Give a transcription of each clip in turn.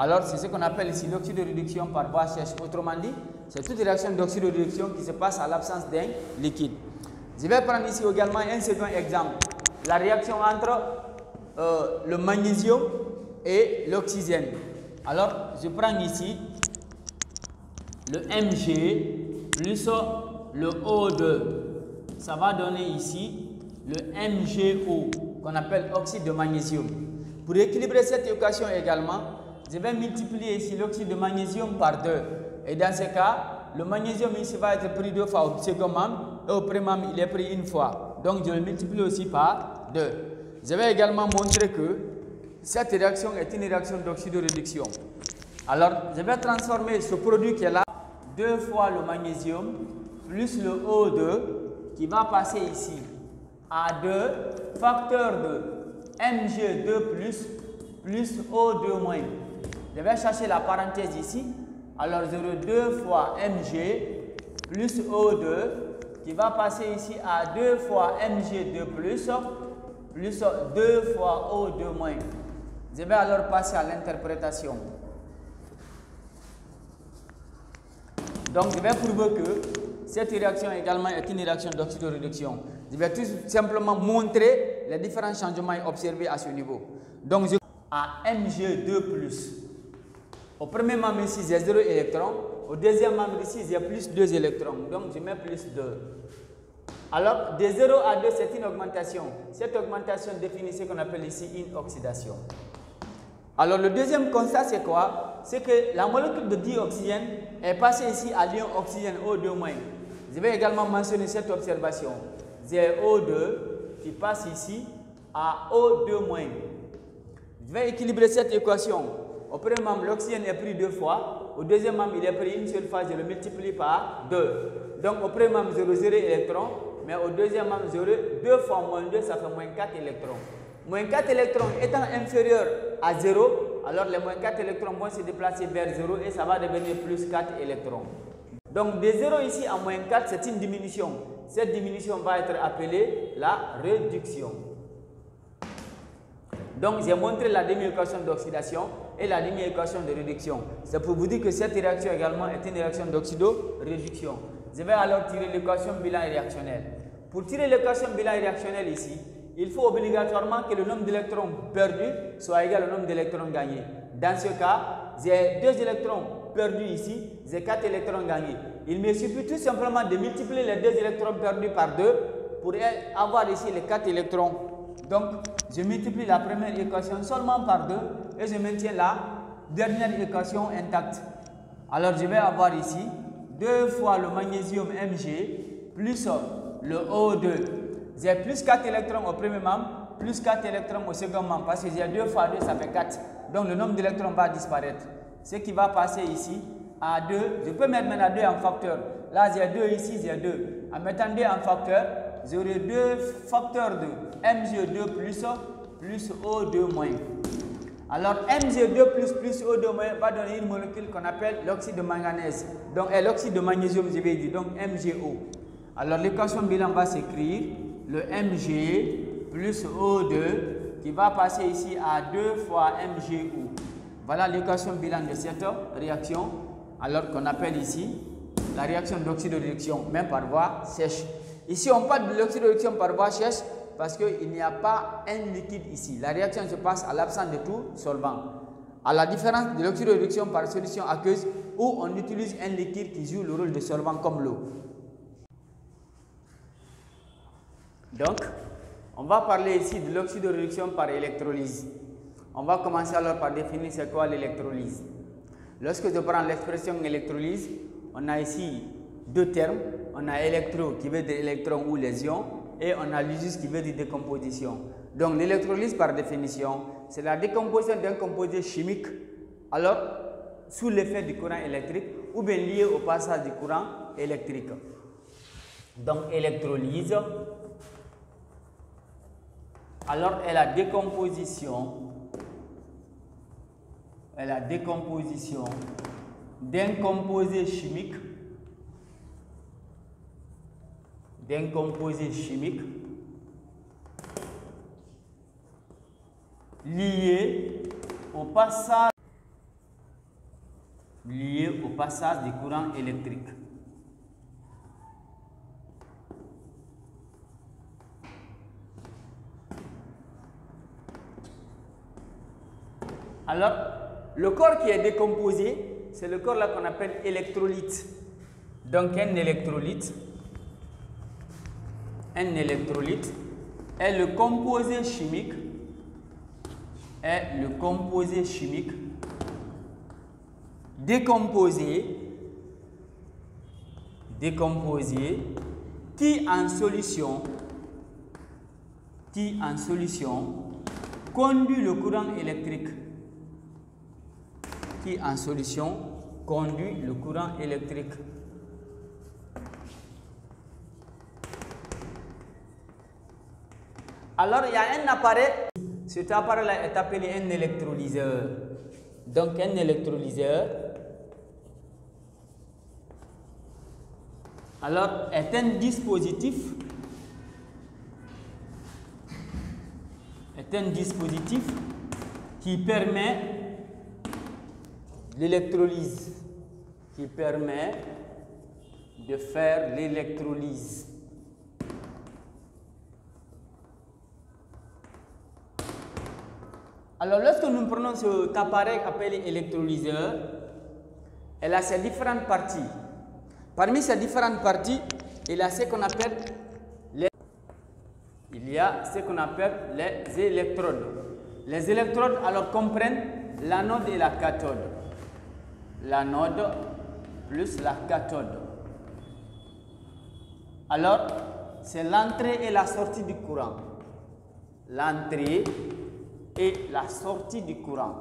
Alors, c'est ce qu'on appelle ici l'oxyde de réduction par voie sèche. Autrement dit, c'est toute réaction d'oxyde de réduction qui se passe à l'absence d'un liquide. Je vais prendre ici également un second exemple. La réaction entre le magnésium et l'oxygène. Alors, je prends ici le Mg plus le O2. Ça va donner ici le MgO qu'on appelle oxyde de magnésium. Pour équilibrer cette équation également, je vais multiplier ici l'oxyde de magnésium par 2. Et dans ce cas, le magnésium ici va être pris 2 fois au second membre et au premier membre il est pris une fois. Donc je le multiplie aussi par 2. Je vais également montrer que cette réaction est une réaction d'oxyde de réduction. Alors je vais transformer ce produit qui est là, 2 fois le magnésium plus le O2 qui va passer ici à 2 facteur de Mg2 plus O2 moins. Je vais chercher la parenthèse ici. Alors, j'aurai 2 fois Mg plus O2 qui va passer ici à 2 fois Mg2 plus 2 fois O2 moins. Je vais alors passer à l'interprétation. Donc, je vais prouver que cette réaction également est une réaction d'oxyde de réduction. Je vais tout simplement montrer les différents changements observés à ce niveau. Donc, je à Mg2+. Au premier membre ici, j'ai 0 électrons. Au deuxième membre ici, j'ai plus 2 électrons. Donc, je mets plus 2. Alors, de 0 à 2, c'est une augmentation. Cette augmentation définit ce qu'on appelle ici une oxydation. Alors, le deuxième constat, c'est quoi? C'est que la molécule de dioxygène est passée ici à l'ion oxygène O2-. Je vais également mentionner cette observation. J'ai O2 qui passe ici à O2-. Je vais équilibrer cette équation. Au premier membre, l'oxygène est pris 2 fois. Au deuxième membre, il est pris une seule fois. Je le multiplie par 2. Donc, au premier membre, j'aurai 0 électrons. Mais au deuxième membre, j'aurai 2 fois moins 2, ça fait moins 4 électrons. Moins 4 électrons étant inférieur à 0, alors les moins 4 électrons vont se déplacer vers 0 et ça va devenir plus 4 électrons. Donc, de 0 ici à moins 4, c'est une diminution. Cette diminution va être appelée la réduction. Donc, j'ai montré la demi-équation d'oxydation et la demi-équation de réduction. C'est pour vous dire que cette réaction également est une réaction d'oxydo-réduction. Je vais alors tirer l'équation bilan réactionnel. Pour tirer l'équation bilan réactionnel ici, il faut obligatoirement que le nombre d'électrons perdus soit égal au nombre d'électrons gagnés. Dans ce cas, j'ai 2 électrons perdus ici, j'ai 4 électrons gagnés. Il me suffit tout simplement de multiplier les 2 électrons perdus par 2 pour avoir ici les 4 électrons. Donc, je multiplie la première équation seulement par 2 et je maintiens la dernière équation intacte. Alors, je vais avoir ici 2 fois le magnésium Mg plus le O2. J'ai plus 4 électrons au premier membre, plus 4 électrons au second membre, parce que j'ai 2 fois 2, ça fait 4. Donc, le nombre d'électrons va disparaître. Ce qui va passer ici à 2, je peux mettre maintenant 2 en facteur. Là, j'ai 2, ici, j'ai 2. En mettant 2 en facteur, j'aurai 2 facteurs de Mg2 plus O2 moins. Alors, Mg2 plus O2 moins va donner une molécule qu'on appelle l'oxyde de manganèse. Donc, l'oxyde de magnésium, je vais dire, donc MgO. Alors, l'équation bilan va s'écrire le Mg plus O2 qui va passer ici à 2 fois MgO. Voilà l'équation bilan de cette réaction, alors qu'on appelle ici la réaction d'oxyde de réduction, même par voie sèche. Ici, on parle de l'oxyde de réduction par voie sèche parce qu'il n'y a pas un liquide ici. La réaction se passe à l'absence de tout solvant. À la différence de l'oxyde de réduction par solution aqueuse où on utilise un liquide qui joue le rôle de solvant comme l'eau. Donc, on va parler ici de l'oxyde de réduction par électrolyse. On va commencer alors par définir c'est quoi l'électrolyse. Lorsque je prends l'expression électrolyse, on a ici 2 termes. On a électro qui veut dire électron ou lésion et on a lysis qui veut dire décomposition. Donc l'électrolyse par définition, c'est la décomposition d'un composé chimique alors sous l'effet du courant électrique ou bien lié au passage du courant électrique. Donc électrolyse, alors est la décomposition d'un composé chimique lié au passage liées au passage du courant électrique. Alors, le corps qui est décomposé, c'est le corps là qu'on appelle électrolyte. Donc, un électrolyte est le composé chimique, décomposé qui en solution conduit le courant électrique. Alors, il y a un appareil, cet appareil-là est appelé un électrolyseur. Donc, un électrolyseur, alors, est un dispositif qui permet l'électrolyse, de faire l'électrolyse. Alors, lorsque nous prenons cet appareil appelé électrolyseur, elle a ses différentes parties. Parmi ces différentes parties, il y a ce qu'on appelle les électrodes. Les électrodes alors comprennent l'anode et la cathode. L'anode plus la cathode. Alors, c'est l'entrée et la sortie du courant. L'entrée et la sortie du courant.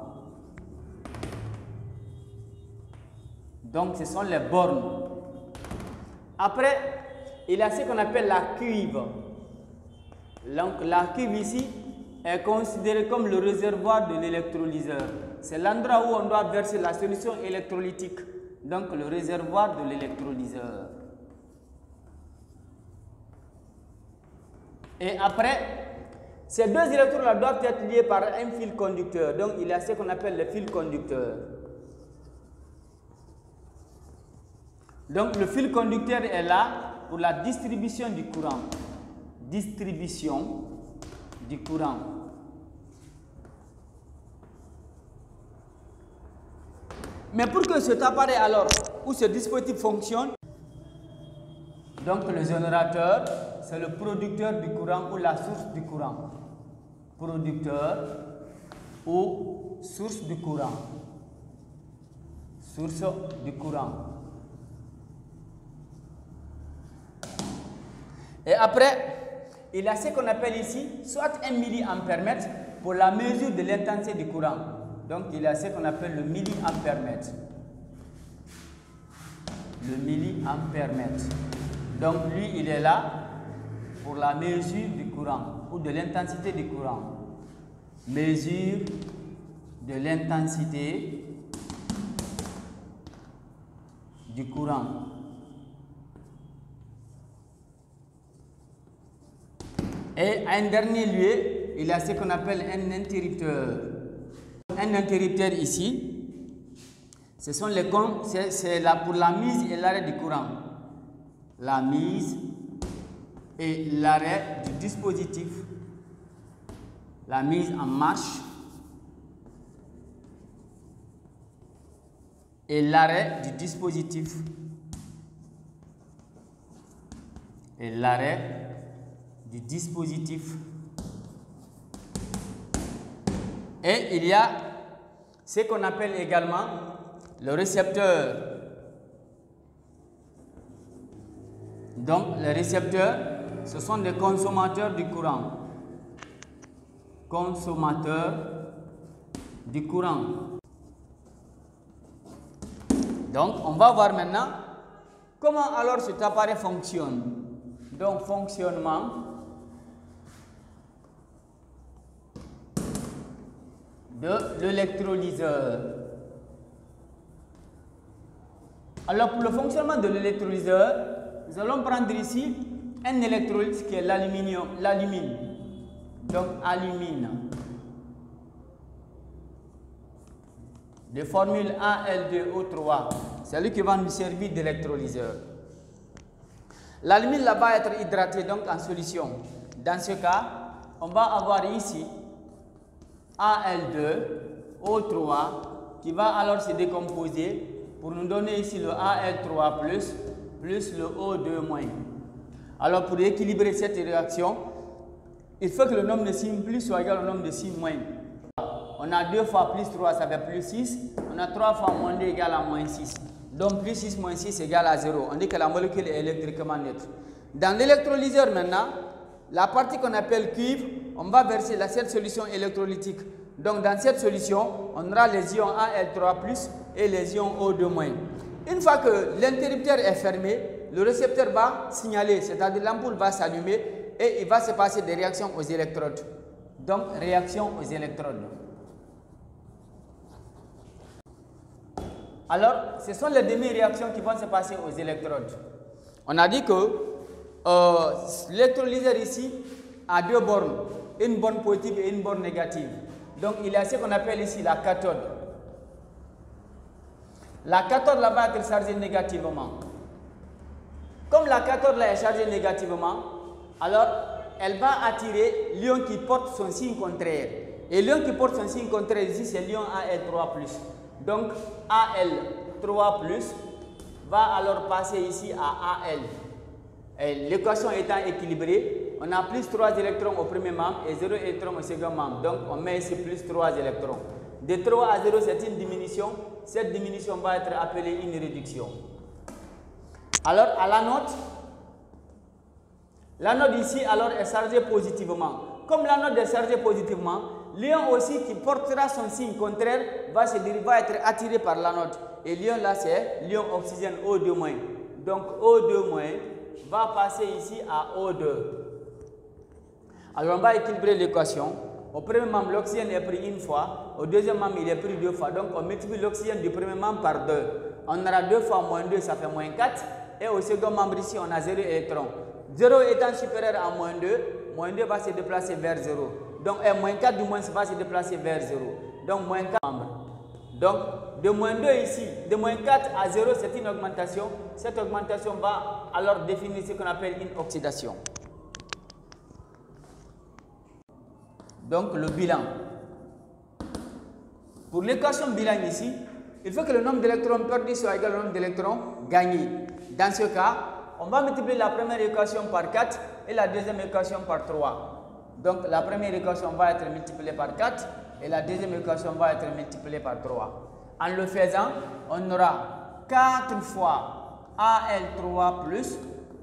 Donc, ce sont les bornes. Après, il y a ce qu'on appelle la cuve. Donc, la cuve ici est considérée comme le réservoir de l'électrolyseur. C'est l'endroit où on doit verser la solution électrolytique. Donc, le réservoir de l'électrolyseur. Et après, ces deux électrodes-là doivent être liés par un fil conducteur. Donc, il y a ce qu'on appelle le fil conducteur. Donc, le fil conducteur est là pour la distribution du courant. Mais pour que cet appareil alors, ou ce dispositif fonctionne, donc le générateur, c'est le producteur du courant ou la source du courant. Producteur ou source du courant. Et après, il y a ce qu'on appelle ici, soit un milliampère-mètre pour la mesure de l'intensité du courant. Donc, il y a ce qu'on appelle le milliampère-mètre. Donc, lui, il est là pour la mesure du courant ou de l'intensité du courant. Mesure de l'intensité du courant. Et en dernier lieu, il y a ce qu'on appelle un interrupteur. Un interrupteur ici, c'est là pour la mise et l'arrêt du courant. La mise et l'arrêt du dispositif. La mise en marche et l'arrêt du dispositif. Et il y a ce qu'on appelle également le récepteur. Donc, les récepteurs, ce sont des consommateurs du courant. Donc, on va voir maintenant comment alors cet appareil fonctionne. Donc, fonctionnement de l'électrolyseur. Alors, pour le fonctionnement de l'électrolyseur, nous allons prendre ici un électrolyte qui est l'alumine. Donc, alumine. de formule Al2O3, c'est lui qui va nous servir d'électrolyseur. L'alumine là va être hydratée donc en solution. Dans ce cas, on va avoir ici Al2O3 qui va alors se décomposer pour nous donner ici le Al3+ plus le O2-. Alors pour équilibrer cette réaction, il faut que le nombre de signes plus soit égal au nombre de signes moins. On a 2 fois plus 3, ça fait plus 6. On a 3 fois moins 2 égale à moins 6. Donc plus 6 moins 6 égale à 0. On dit que la molécule est électriquement neutre. Dans l'électrolyseur maintenant, la partie qu'on appelle cuivre, on va verser cette solution électrolytique. Donc dans cette solution, on aura les ions Al3+ et les ions O2-. Une fois que l'interrupteur est fermé, le récepteur va signaler, c'est-à-dire l'ampoule va s'allumer et il va se passer des réactions aux électrodes. Donc réaction aux électrodes. Alors, ce sont les demi-réactions qui vont se passer aux électrodes. On a dit que l'électrolyseur ici a 2 bornes, une borne positive et une borne négative. Donc, il y a ce qu'on appelle ici la cathode. La cathode là va être chargée négativement. Comme la cathode là est chargée négativement, alors elle va attirer l'ion qui porte son signe contraire. Et l'ion qui porte son signe contraire ici, c'est l'ion Al3+. Donc Al3+ va alors passer ici à Al. L'équation étant équilibrée, on a plus 3 électrons au premier membre et 0 électrons au second membre. Donc on met ici plus 3 électrons. De 3 à 0, c'est une diminution. Cette diminution va être appelée une réduction. Alors à l'anode ici alors est chargée positivement. Comme l'anode est chargée positivement, l'ion aussi qui portera son signe contraire va être attiré par l'anode. Et l'ion là c'est l'ion oxygène O2-. Donc O2- va passer ici à O2. Alors on va équilibrer l'équation. Au premier membre, l'oxygène est pris une fois. Au deuxième membre, il est pris 2 fois. Donc on multiplie l'oxygène du premier membre par 2. On aura 2 fois moins 2, ça fait moins 4. Et au second membre ici, on a 0 électrons. 0 étant supérieur à moins 2 va se déplacer vers 0. Donc moins 4 du moins va se déplacer vers 0. Donc moins 4 membres. Donc de moins 2 ici, de moins 4 à 0, c'est une augmentation. Cette augmentation va alors définir ce qu'on appelle une oxydation. Donc le bilan. Pour l'équation bilan ici, il faut que le nombre d'électrons perdus soit égal au nombre d'électrons gagnés. Dans ce cas, on va multiplier la première équation par 4 et la deuxième équation par 3. Donc la première équation va être multipliée par 4 et la deuxième équation va être multipliée par 3. En le faisant, on aura 4 fois Al3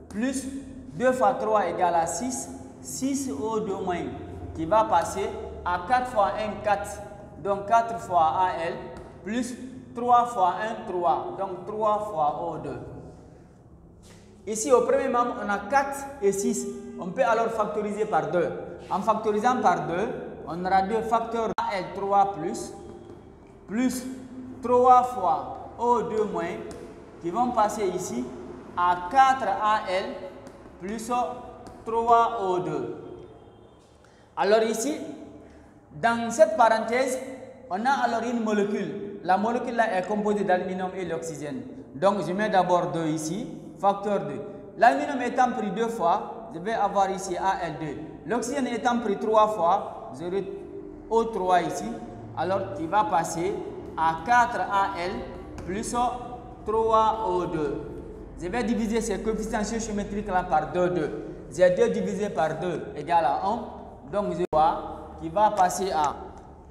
plus 2 fois 3 égale à 6, 6 O2- qui va passer à 4 fois 1, 4. Donc 4 fois Al plus 3 fois 1, 3. Donc 3 fois O2. Ici, au premier membre, on a 4 et 6. On peut alors factoriser par 2. En factorisant par 2, on aura 2 facteurs Al3 plus 3 fois O2- qui vont passer ici à 4 Al plus 3 O2. Alors ici, dans cette parenthèse, on a alors une molécule. La molécule là est composée d'aluminium et l'oxygène. Donc je mets d'abord 2 ici, facteur 2. L'aluminium étant pris 2 fois, je vais avoir ici Al2. L'oxygène étant pris 3 fois, j'aurai O3 ici, alors qui va passer à 4 Al plus 3 O2. Je vais diviser ces coefficients géométriques là par 2, 2. J'ai 2 divisé par 2 égale à 1. Donc je vois qui va passer à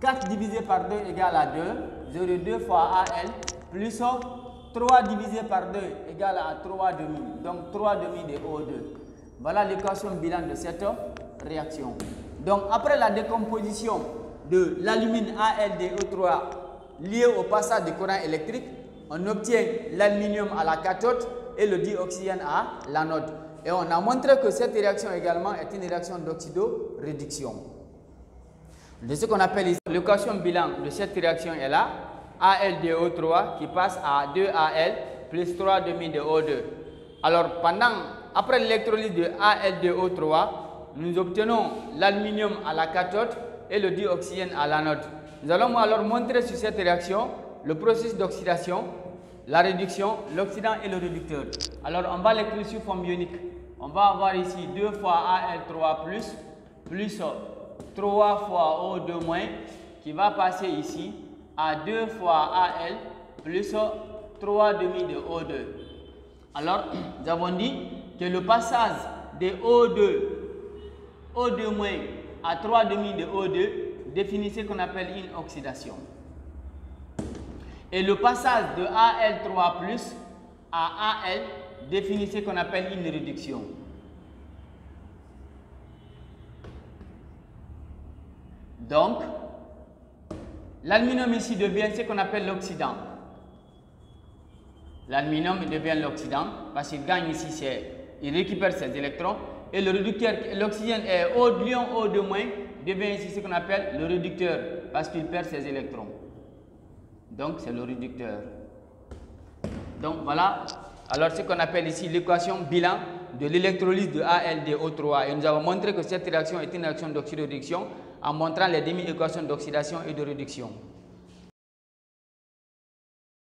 4 divisé par 2 égale à 2. J'aurai 2 fois Al plus 3 divisé par 2 égale à 3 demi. Donc 3 demi de O2. Voilà l'équation bilan de cette réaction. Donc après la décomposition de l'alumine AlDO3 liée au passage du courant électrique, on obtient l'aluminium à la cathode et le dioxygène à l'anode. Et on a montré que cette réaction également est une réaction d'oxydoréduction. De ce qu'on appelle ici l'équation bilan de cette réaction est là. AlDO3 qui passe à 2Al plus 3 demi de O2. Alors après l'électrolyse de AlDO3, nous obtenons l'aluminium à la cathode et le dioxygène à l'anode. Nous allons alors montrer sur cette réaction le processus d'oxydation, la réduction, l'oxydant et le réducteur. Alors, on va l'écrire sous forme ionique. On va avoir ici 2 fois Al3 plus 3 fois O2- qui va passer ici à 2 fois Al plus 3 demi de O2. Alors, nous avons dit que le passage de O2- à 3 demi de O2 définit ce qu'on appelle une oxydation. Et le passage de Al3+ à Al définit ce qu'on appelle une réduction. Donc, l'aluminium ici devient ce qu'on appelle l'oxydant. L'aluminium devient l'oxydant parce qu'il gagne ici, il récupère ses électrons. Et le réducteur, l'oxygène, l'ion O2- devient ici ce qu'on appelle le réducteur parce qu'il perd ses électrons. Donc, c'est le réducteur. Donc, voilà. Alors, ce qu'on appelle ici l'équation bilan de l'électrolyse de AlDO3. Et nous avons montré que cette réaction est une réaction d'oxydoréduction en montrant les demi-équations d'oxydation et de réduction.